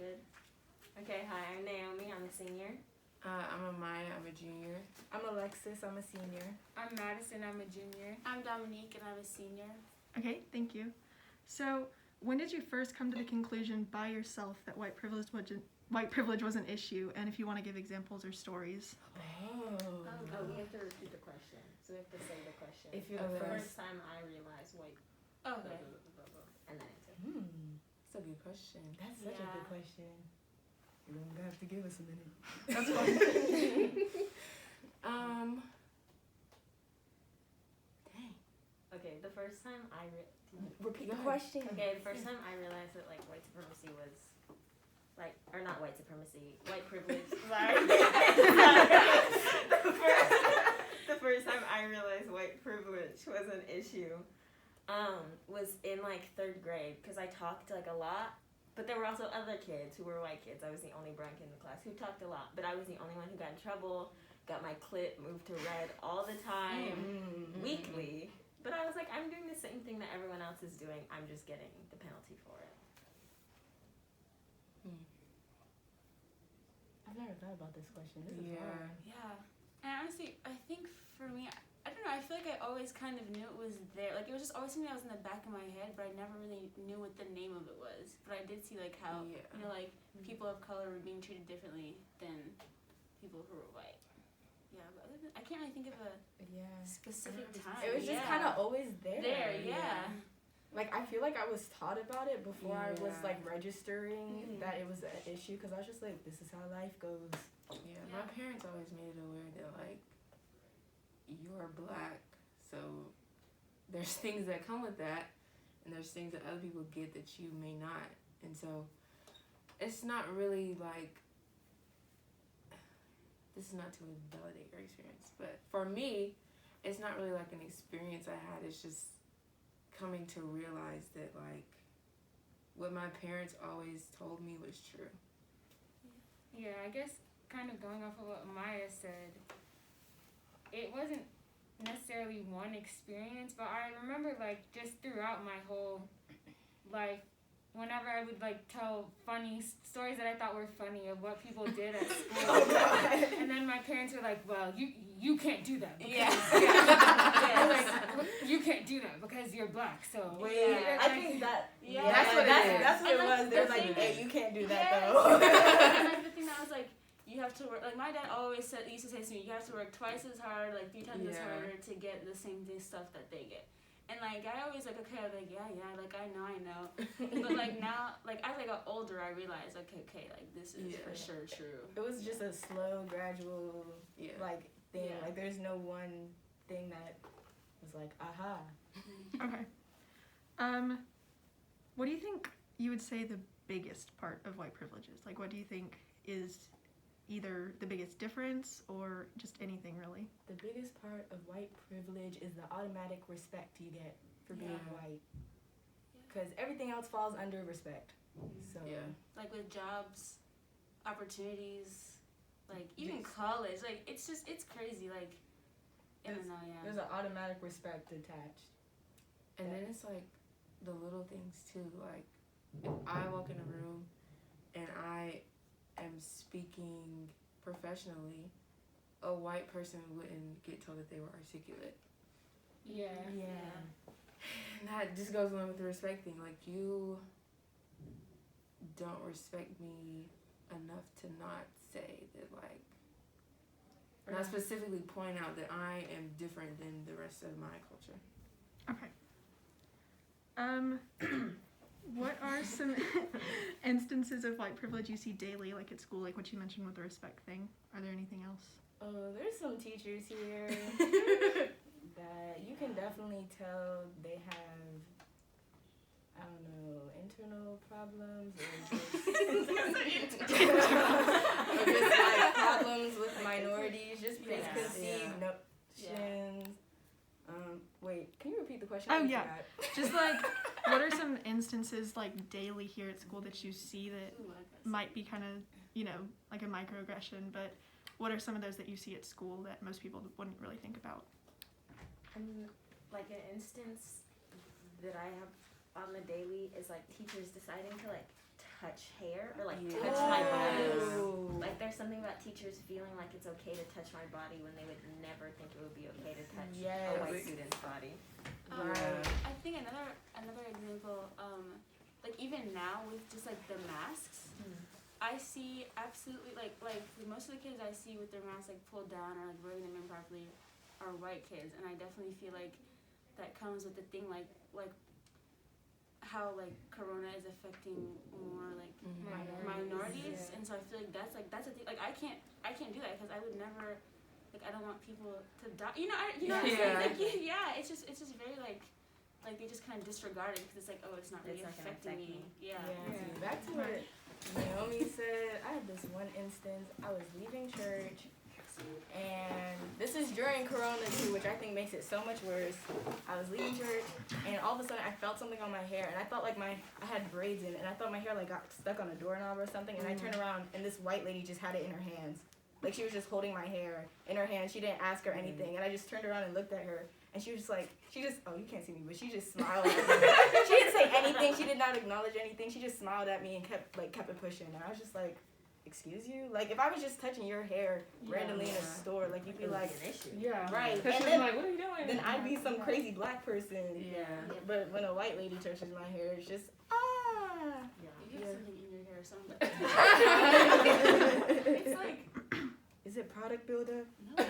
good. Okay, hi, I'm Naomi. I'm a senior. I'm Amaya. I'm a junior. I'm Alexis. I'm a senior. I'm Madison. I'm a junior. I'm Dominique, and I'm a senior. Okay, thank you. So, when did you first come to the conclusion by yourself that white privilege was an issue, and if you want to give examples or stories? Oh, we have to repeat the question. So we have to say the question. If you're the the first time I realized white. Okay. And then answer. That's a good question. That's such a good question. You're gonna have to give us a minute. That's fine. Dang. Okay, the first time I Repeat Go the ahead. question. Okay, the first time I realized that like white supremacy was like, or not white supremacy, white privilege. Sorry. The first time I realized white privilege was an issue, was in like 3rd grade because I talked like a lot, but there were also other kids who were white kids. I was the only brown kid in the class who talked a lot, but I was the only one who got in trouble. Got my clip moved to red all the time, weekly. But I was like, I'm doing the same thing that everyone else is doing. I'm just getting the penalty for it. I've never thought about this question. This is Yeah. hard. Yeah. And honestly, I think for me, I don't know, I feel like I always kind of knew it was there. Like, it was just always something that was in the back of my head, but I never really knew what the name of it was. But I did see, like, how, Yeah. you know, like, people of color were being treated differently than people who were white. Yeah, but other than, I can't really think of a Yeah. specific time. It was just kind of always there. there, yeah. Like, I feel like I was taught about it before I was, Yeah. like, registering that it was an issue, because I was just like, this is how life goes. Yeah, my parents always made it aware that, like, you're black, so there's things that come with that, and there's things that other people get that you may not. And so it's not really like, this is not to invalidate your experience, but for me, it's not really like an experience I had. It's just coming to realize that, like, what my parents always told me was true. Yeah, I guess kind of going off of what Maya said, it wasn't necessarily one experience, but I remember like just throughout my whole life, whenever I would like tell funny stories that I thought were funny of what people did at school, and then my parents were like, "Well, you can't do that because like, you can't do that because you're black." So I like, think that That's what it is. That's what it And, like, was. They're the like, thing hey, is- you can't do that, Yes. though. And like the thing that was like, you have to work. Like my dad always used to say to me, you have to work twice as hard, like 3 times as Yeah. harder to get the same stuff that they get. And like I always like, okay, I'm like yeah, like I know. But like now, like as I got older, I realized okay, like this is for sure true. It was just a slow, gradual, Yeah. like, thing. Yeah. Like, there's no one thing that was like, aha. Okay. What do you think you would say the biggest part of white privilege is? Like, what do you think is either the biggest difference or just anything really? The biggest part of white privilege is the automatic respect you get for being Yeah. white. Because everything else falls under respect. So, Yeah. Like with jobs, opportunities, like even college, like it's crazy. Like I don't know, yeah. there's an automatic respect attached. And then it's like the little things too. Like if I walk in a room and I am speaking professionally, a white person wouldn't get told that they were articulate. yeah. And that just goes along with the respect thing. Like, you don't respect me enough to not say that, like, not specifically point out that I am different than the rest of my culture. Okay. What are some instances of white privilege you see daily, like at school, like what you mentioned with the respect thing? Are there anything else? Oh, there's some teachers here that you can definitely tell they have, I don't know, internal problems or just like problems with minorities, just preconceived notions. Wait, can you repeat the question? Oh, I yeah. forgot. Just like, what are some instances like daily here at school that you see that Ooh, I guess. might be kind of, you know, like a microaggression, but what are some of those that you see at school that most people wouldn't really think about? like an instance that I have on the daily is like teachers deciding to like touch hair or like Yeah. touch my body. Ooh. Like there's something about teachers feeling like it's okay to touch my body when they would never think it would be okay to touch Yes. a white student's body. Right. I think another example, like even now with just like the masks, I see absolutely like most of the kids I see with their masks like pulled down or like wearing them improperly are white kids, and I definitely feel like that comes with the thing like how like Corona is affecting more like minorities, and so I feel like that's a thing. Like I can't do that because I would never, like I don't want people to die. You know what I'm saying? Like yeah, it's just very like they just kind of disregard it because it's like, oh, it's not really It's not gonna affecting affect me. me. Yeah. Back to what Naomi said. I had this one instance. I was leaving church, and this is during Corona too, which I think makes it so much worse. I was leaving church, and all of a sudden I felt something on my hair, and I thought like I had braids in it, and I thought my hair like got stuck on a doorknob or something, and I turned around, and this white lady just had it in her hands. Like she was just holding my hair in her hand. She didn't ask her anything, and I just turned around and looked at her, and she was just like, oh, you can't see me, but she just smiled at me. She didn't say anything. She did not acknowledge anything. She just smiled at me and kept it pushing. And I was just like, excuse you? Like if I was just touching your hair randomly in a store, like you'd be like, an issue. Yeah. right. Because And she's then, like, what are you doing? then I'd be some crazy black person. Yeah. But when a white lady touches my hair, it's just You have something in your hair or something. it's like, is it product builder? No.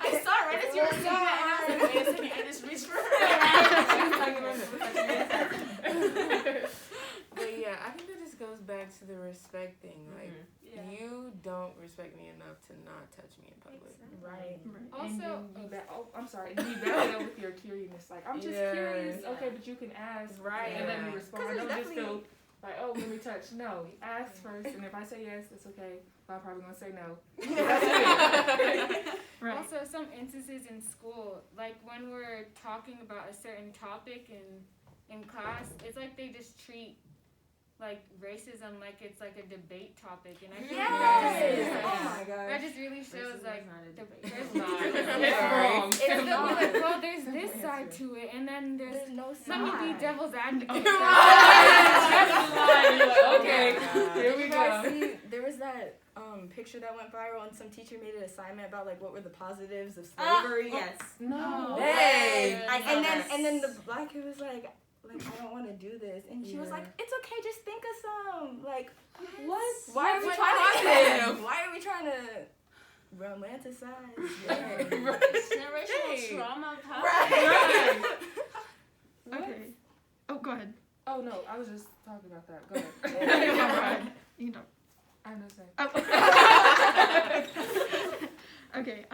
I saw it right as you were saying that, and I was like, wait a second, I just reached for her. But yeah, I think that just goes back to the respect thing. Like, you don't respect me enough to not touch me in public. Right. Also, I'm sorry. You back it up with your curiousness. Like, I'm just curious. Yeah. Okay, but you can ask. Right. And let me Yeah. respond. 'Cause Don't there's just feel like, oh, let me touch. No, ask first. And if I say yes, it's okay. But I'm probably going to say no. Right. Also, some instances in school, like when we're talking about a certain topic in class, it's like they just treat like racism like it's like a debate topic, and I think Yes. Oh my that gosh. just really shows Racism like is not a the debate. there's not. It's Sorry. wrong. It's They'll be not. like, well, there's this side to it, and then There's no let side. me be devil's advocate. Okay, here we Did you guys go. see, there was that picture that went viral, and some teacher made an assignment about like what were the positives of slavery. Yes. No. Hey. I saw that. And then the black kid was like I don't want to do this, and she was like, it's okay, just think of some. Like, What? why are we trying to romanticize? Generational trauma. Right. Okay. Oh, go ahead. Oh, no. I was just talking about that. Go ahead. You can talk. I know say. Oh. Okay.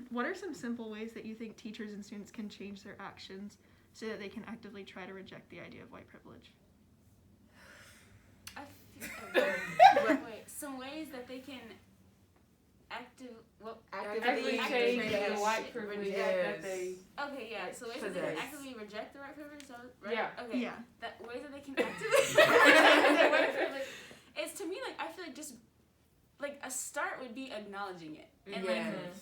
What are some simple ways that you think teachers and students can change their actions so that they can actively try to reject the idea of white privilege? Wait, some ways that they can Actively change the white privilege that they. Okay, yeah. So ways that they Possess. can actively reject the white privilege, right? Yeah. Okay. Yeah. That ways that they can actively reject the white privilege. It's to me like I feel like just like a start would be acknowledging it and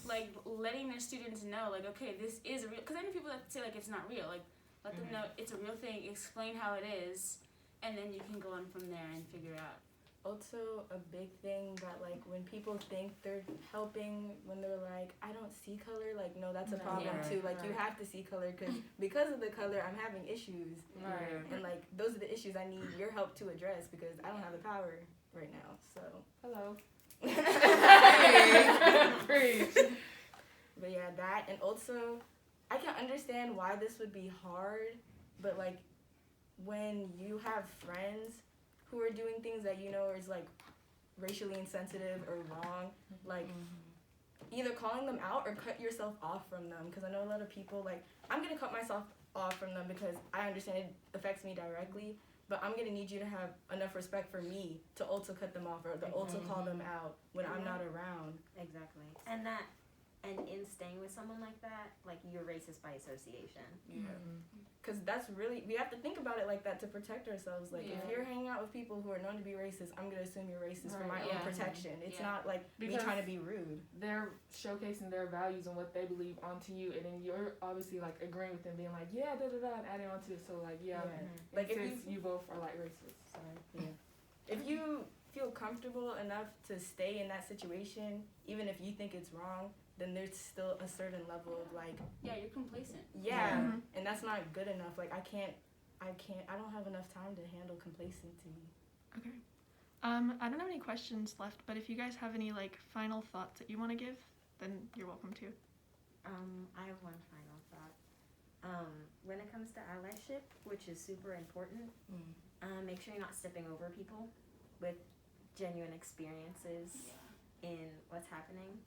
like letting their students know like okay this is real, because I know people that say like it's not real, like let them know it's a real thing, explain how it is, and then you can go on from there and figure out. Also, a big thing that like when people think they're helping, when they're like, I don't see color, like no, that's a problem too. Like you have to see color because of the color, I'm having issues, Right. and like those are the issues I need your help to address because I don't have the power right now. So. Hello. Preach. But yeah, that, and also, I can understand why this would be hard, but like, when you have friends who are doing things that you know is like racially insensitive or wrong, like either calling them out or cut yourself off from them. Because I know a lot of people like, I'm gonna cut myself off from them because I understand it affects me directly. But I'm gonna need you to have enough respect for me to also cut them off or to also call them out when I'm not around. Exactly. And that and in staying with someone like that, like you're racist by association. Yeah. Because that's really, we have to think about it like that to protect ourselves. Like, if Yeah. you're hanging out with people who are known to be racist, I'm going to assume you're racist for my Right. own Yeah. protection. It's Yeah. not like me Because- trying to be rude. They're showcasing their values and what they believe onto you, and then you're obviously like agreeing with them, being like, yeah, da da da, and adding onto it. So like, yeah, Like, if since you both are like racist. Yeah. If you feel comfortable enough to stay in that situation, even if you think it's wrong, then there's still a certain level of like, Yeah, you're complacent. yeah, Mhm. and that's not good enough. Like, I don't have enough time to handle complacency. Okay. I don't have any questions left, but if you guys have any like final thoughts that you want to give, then you're welcome to. I have one final thought. When it comes to allyship, which is super important, make sure you're not stepping over people with genuine experiences in what's happening,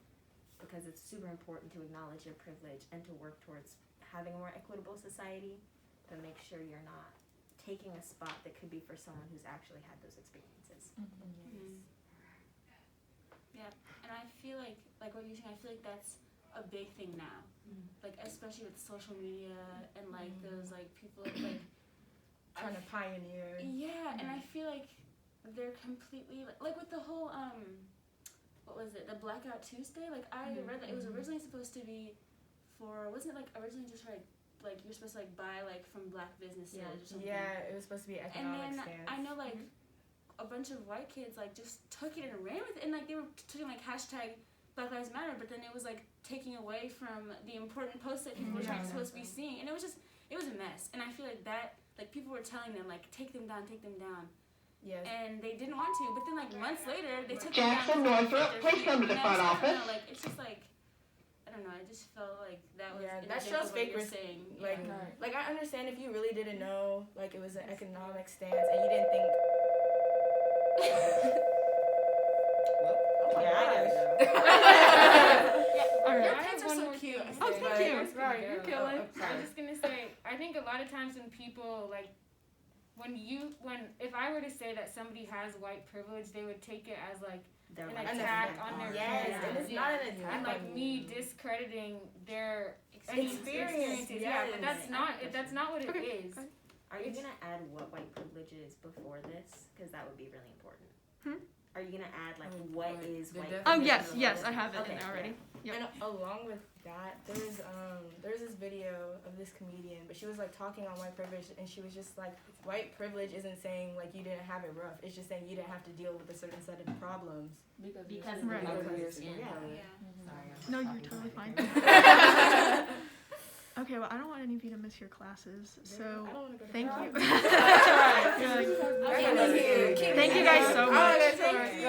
because it's super important to acknowledge your privilege and to work towards having a more equitable society, but make sure you're not taking a spot that could be for someone who's actually had those experiences. Mhm. Yeah, and I feel like what you're saying, I feel like that's a big thing now. Like, especially with social media and like those like people like Trying to pioneer. yeah, and I feel like they're completely like with the whole what was it, the Blackout Tuesday? Like, I read that it was originally supposed to be for, wasn't it like originally just for like you're supposed to like buy like from black businesses or something. Yeah, it was supposed to be And economic then stance. I know like a bunch of white kids like just took it and ran with it, and like they were taking like hashtag Black Lives Matter, but then it was like taking away from the important posts that people were supposed to be seeing, and it was a mess. And I feel like that, like people were telling them like take them down, Yes. and they didn't want to. But then like months later they took Jackson, them down. Northrop, please come to the front office. Like it's just like I don't know. I just felt like that was Yeah, an that example shows of what fake you're res- saying. like, yeah. Right. Like, I understand if you really didn't know, like, it was an economic stance and you didn't think. Yeah, I gotta go. All Your right. kids are so cute. Oh, thank you. Right, you're killing. I was just gonna say, I think a lot of times when people like, if I were to say that somebody has white privilege, they would take it as like They're an like attack different on their Yes, privilege. and it's not an attack. And like on me you. discrediting their Experience, experiences. Yeah, but yes. that's not what it Okay. is. Are you gonna add what white privilege is before this? Because that would be really important. Are you gonna add like what is the white definition Oh privilege? yes, of yes, what I have it Okay, in there already. Yep. And along with that, there's this video of this comedian, but she was like talking on white privilege, and she was just like, white privilege isn't saying like you didn't have it rough. It's just saying you didn't have to deal with a certain set of problems. Because Right. of your Because- skin yeah. color. Yeah. Sorry. No, you're totally fine. Okay, well, I don't want any of you to miss your classes, so I don't want to go to thank you. prom. Good. Okay, thank you. Thank you guys so much. Thank you.